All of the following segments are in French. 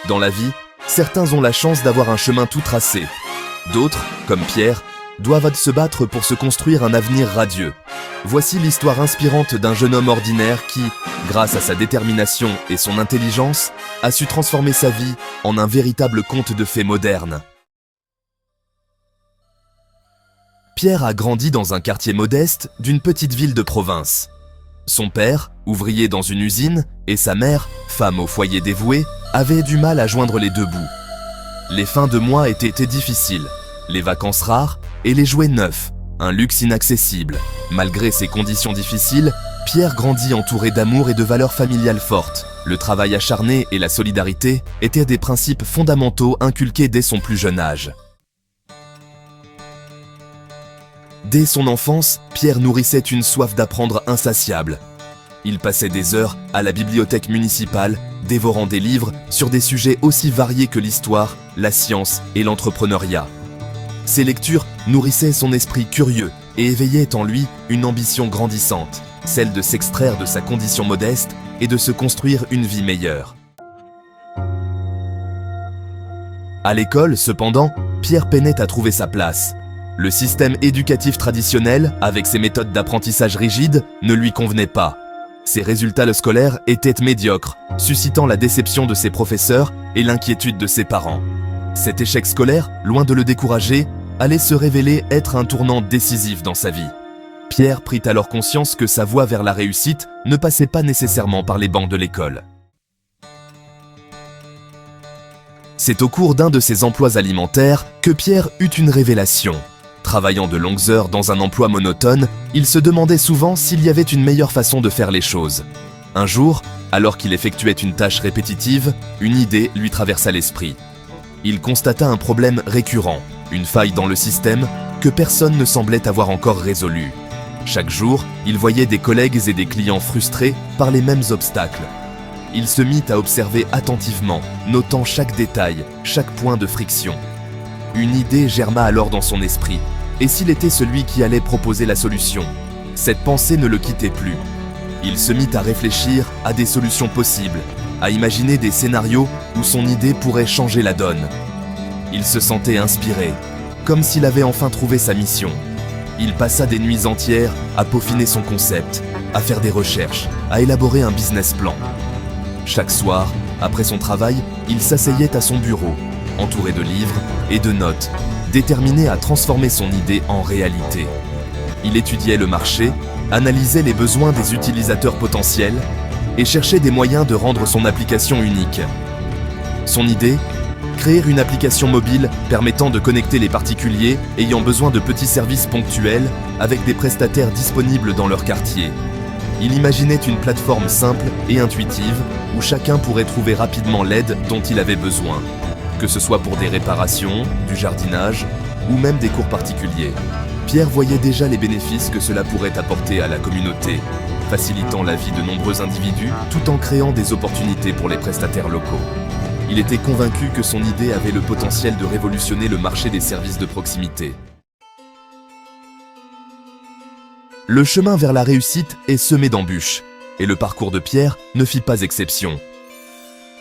Dans la vie, certains ont la chance d'avoir un chemin tout tracé. D'autres, comme Pierre, doivent se battre pour se construire un avenir radieux. Voici l'histoire inspirante d'un jeune homme ordinaire qui, grâce à sa détermination et son intelligence, a su transformer sa vie en un véritable conte de fées moderne. Pierre a grandi dans un quartier modeste d'une petite ville de province. Son père, ouvrier dans une usine, et sa mère, femme au foyer dévouée, avaient du mal à joindre les deux bouts. Les fins de mois étaient difficiles, les vacances rares et les jouets neufs, un luxe inaccessible. Malgré ces conditions difficiles, Pierre grandit entouré d'amour et de valeurs familiales fortes. Le travail acharné et la solidarité étaient des principes fondamentaux inculqués dès son plus jeune âge. Dès son enfance, Pierre nourrissait une soif d'apprendre insatiable. Il passait des heures à la bibliothèque municipale, dévorant des livres sur des sujets aussi variés que l'histoire, la science et l'entrepreneuriat. Ces lectures nourrissaient son esprit curieux et éveillaient en lui une ambition grandissante, celle de s'extraire de sa condition modeste et de se construire une vie meilleure. À l'école, cependant, Pierre peinait à trouver sa place. Le système éducatif traditionnel, avec ses méthodes d'apprentissage rigides, ne lui convenait pas. Ses résultats scolaires étaient médiocres, suscitant la déception de ses professeurs et l'inquiétude de ses parents. Cet échec scolaire, loin de le décourager, allait se révéler être un tournant décisif dans sa vie. Pierre prit alors conscience que sa voie vers la réussite ne passait pas nécessairement par les bancs de l'école. C'est au cours d'un de ses emplois alimentaires que Pierre eut une révélation. Travaillant de longues heures dans un emploi monotone, il se demandait souvent s'il y avait une meilleure façon de faire les choses. Un jour, alors qu'il effectuait une tâche répétitive, une idée lui traversa l'esprit. Il constata un problème récurrent, une faille dans le système que personne ne semblait avoir encore résolue. Chaque jour, il voyait des collègues et des clients frustrés par les mêmes obstacles. Il se mit à observer attentivement, notant chaque détail, chaque point de friction. Une idée germa alors dans son esprit. Et s'il était celui qui allait proposer la solution? Cette pensée ne le quittait plus. Il se mit à réfléchir à des solutions possibles, à imaginer des scénarios où son idée pourrait changer la donne. Il se sentait inspiré, comme s'il avait enfin trouvé sa mission. Il passa des nuits entières à peaufiner son concept, à faire des recherches, à élaborer un business plan. Chaque soir, après son travail, il s'asseyait à son bureau, entouré de livres et de notes, déterminé à transformer son idée en réalité. Il étudiait le marché, analysait les besoins des utilisateurs potentiels et cherchait des moyens de rendre son application unique. Son idée? Créer une application mobile permettant de connecter les particuliers ayant besoin de petits services ponctuels avec des prestataires disponibles dans leur quartier. Il imaginait une plateforme simple et intuitive où chacun pourrait trouver rapidement l'aide dont il avait besoin, que ce soit pour des réparations, du jardinage ou même des cours particuliers. Pierre voyait déjà les bénéfices que cela pourrait apporter à la communauté, facilitant la vie de nombreux individus tout en créant des opportunités pour les prestataires locaux. Il était convaincu que son idée avait le potentiel de révolutionner le marché des services de proximité. Le chemin vers la réussite est semé d'embûches, et le parcours de Pierre ne fit pas exception.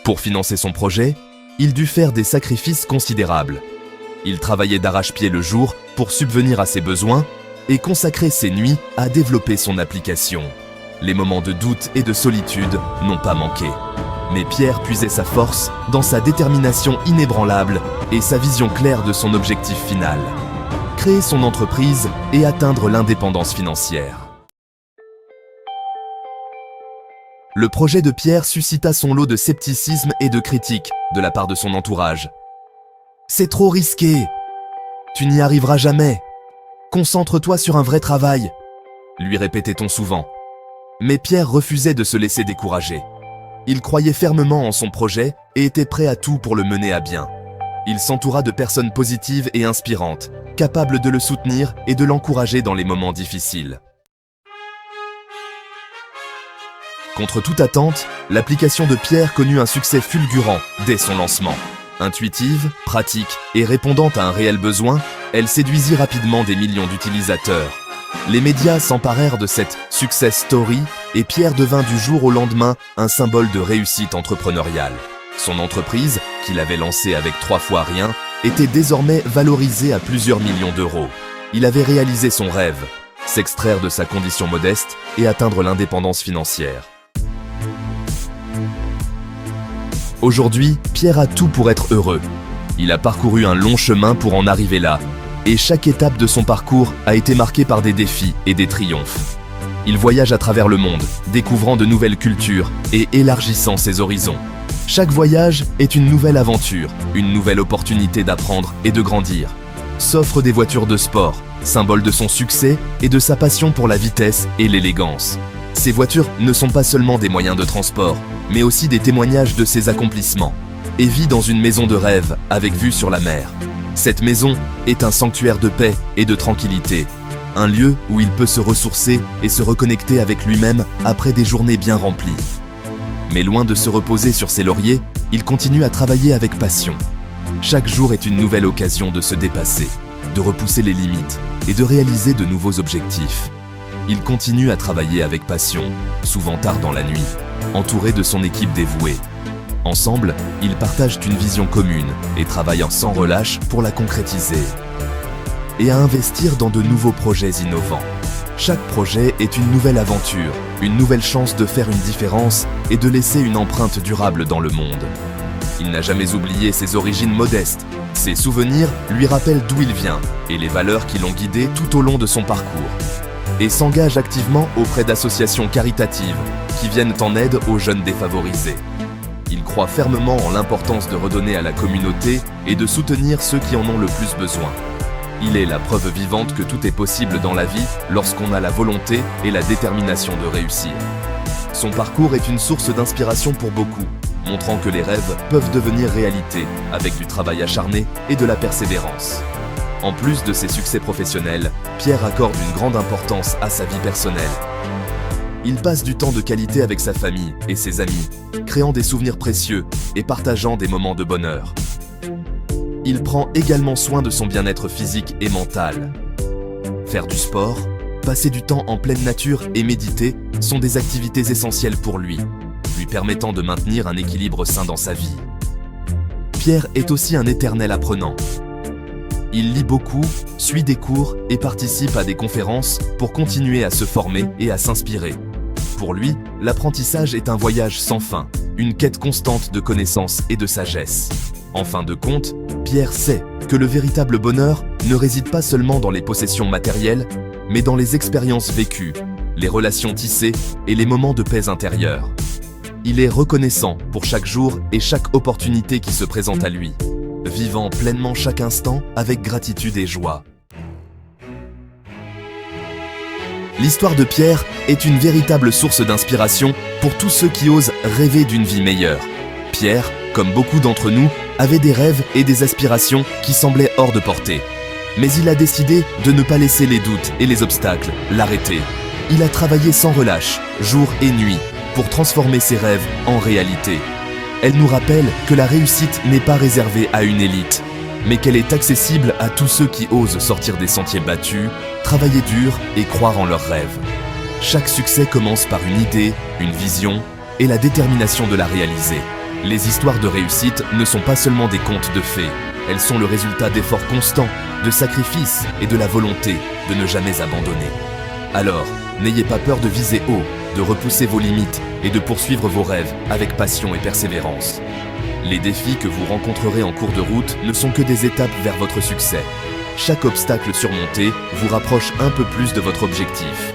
Pour financer son projet, il dut faire des sacrifices considérables. Il travaillait d'arrache-pied le jour pour subvenir à ses besoins et consacrait ses nuits à développer son application. Les moments de doute et de solitude n'ont pas manqué. Mais Pierre puisait sa force dans sa détermination inébranlable et sa vision claire de son objectif final: créer son entreprise et atteindre l'indépendance financière. Le projet de Pierre suscita son lot de scepticisme et de critiques de la part de son entourage. « C'est trop risqué. Tu n'y arriveras jamais. Concentre-toi sur un vrai travail », lui répétait-on souvent. Mais Pierre refusait de se laisser décourager. Il croyait fermement en son projet et était prêt à tout pour le mener à bien. Il s'entoura de personnes positives et inspirantes, capables de le soutenir et de l'encourager dans les moments difficiles. Contre toute attente, l'application de Pierre connut un succès fulgurant dès son lancement. Intuitive, pratique et répondant à un réel besoin, elle séduisit rapidement des millions d'utilisateurs. Les médias s'emparèrent de cette success story et Pierre devint du jour au lendemain un symbole de réussite entrepreneuriale. Son entreprise, qu'il avait lancée avec 3 fois rien, était désormais valorisée à plusieurs millions d'euros. Il avait réalisé son rêve, s'extraire de sa condition modeste et atteindre l'indépendance financière. Aujourd'hui, Pierre a tout pour être heureux. Il a parcouru un long chemin pour en arriver là, et chaque étape de son parcours a été marquée par des défis et des triomphes. Il voyage à travers le monde, découvrant de nouvelles cultures et élargissant ses horizons. Chaque voyage est une nouvelle aventure, une nouvelle opportunité d'apprendre et de grandir. S'offrent des voitures de sport, symbole de son succès et de sa passion pour la vitesse et l'élégance. Ces voitures ne sont pas seulement des moyens de transport, mais aussi des témoignages de ses accomplissements. Et vit dans une maison de rêve avec vue sur la mer. Cette maison est un sanctuaire de paix et de tranquillité, un lieu où il peut se ressourcer et se reconnecter avec lui-même après des journées bien remplies. Mais loin de se reposer sur ses lauriers, il continue à travailler avec passion. Chaque jour est une nouvelle occasion de se dépasser, de repousser les limites et de réaliser de nouveaux objectifs. Il continue à travailler avec passion, souvent tard dans la nuit, entouré de son équipe dévouée. Ensemble, ils partagent une vision commune et travaillent sans relâche pour la concrétiser. Et à investir dans de nouveaux projets innovants. Chaque projet est une nouvelle aventure, une nouvelle chance de faire une différence et de laisser une empreinte durable dans le monde. Il n'a jamais oublié ses origines modestes. Ses souvenirs lui rappellent d'où il vient et les valeurs qui l'ont guidé tout au long de son parcours. Et s'engage activement auprès d'associations caritatives qui viennent en aide aux jeunes défavorisés. Il croit fermement en l'importance de redonner à la communauté et de soutenir ceux qui en ont le plus besoin. Il est la preuve vivante que tout est possible dans la vie lorsqu'on a la volonté et la détermination de réussir. Son parcours est une source d'inspiration pour beaucoup, montrant que les rêves peuvent devenir réalité avec du travail acharné et de la persévérance. En plus de ses succès professionnels, Pierre accorde une grande importance à sa vie personnelle. Il passe du temps de qualité avec sa famille et ses amis, créant des souvenirs précieux et partageant des moments de bonheur. Il prend également soin de son bien-être physique et mental. Faire du sport, passer du temps en pleine nature et méditer sont des activités essentielles pour lui permettant de maintenir un équilibre sain dans sa vie. Pierre est aussi un éternel apprenant. Il lit beaucoup, suit des cours et participe à des conférences pour continuer à se former et à s'inspirer. Pour lui, l'apprentissage est un voyage sans fin, une quête constante de connaissances et de sagesse. En fin de compte, Pierre sait que le véritable bonheur ne réside pas seulement dans les possessions matérielles, mais dans les expériences vécues, les relations tissées et les moments de paix intérieure. Il est reconnaissant pour chaque jour et chaque opportunité qui se présente à lui, vivant pleinement chaque instant avec gratitude et joie. L'histoire de Pierre est une véritable source d'inspiration pour tous ceux qui osent rêver d'une vie meilleure. Pierre, comme beaucoup d'entre nous, avait des rêves et des aspirations qui semblaient hors de portée. Mais il a décidé de ne pas laisser les doutes et les obstacles l'arrêter. Il a travaillé sans relâche, jour et nuit, pour transformer ses rêves en réalité. Elle nous rappelle que la réussite n'est pas réservée à une élite, mais qu'elle est accessible à tous ceux qui osent sortir des sentiers battus, travailler dur et croire en leurs rêves. Chaque succès commence par une idée, une vision et la détermination de la réaliser. Les histoires de réussite ne sont pas seulement des contes de fées, elles sont le résultat d'efforts constants, de sacrifices et de la volonté de ne jamais abandonner. Alors, n'ayez pas peur de viser haut, de repousser vos limites et de poursuivre vos rêves avec passion et persévérance. Les défis que vous rencontrerez en cours de route ne sont que des étapes vers votre succès. Chaque obstacle surmonté vous rapproche un peu plus de votre objectif.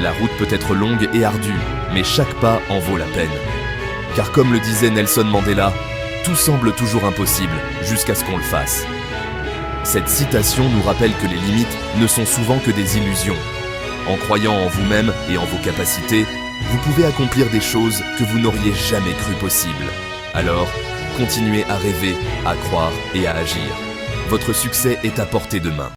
La route peut être longue et ardue, mais chaque pas en vaut la peine. Car comme le disait Nelson Mandela, tout semble toujours impossible jusqu'à ce qu'on le fasse. Cette citation nous rappelle que les limites ne sont souvent que des illusions. En croyant en vous-même et en vos capacités, vous pouvez accomplir des choses que vous n'auriez jamais cru possibles. Alors, continuez à rêver, à croire et à agir. Votre succès est à portée de main.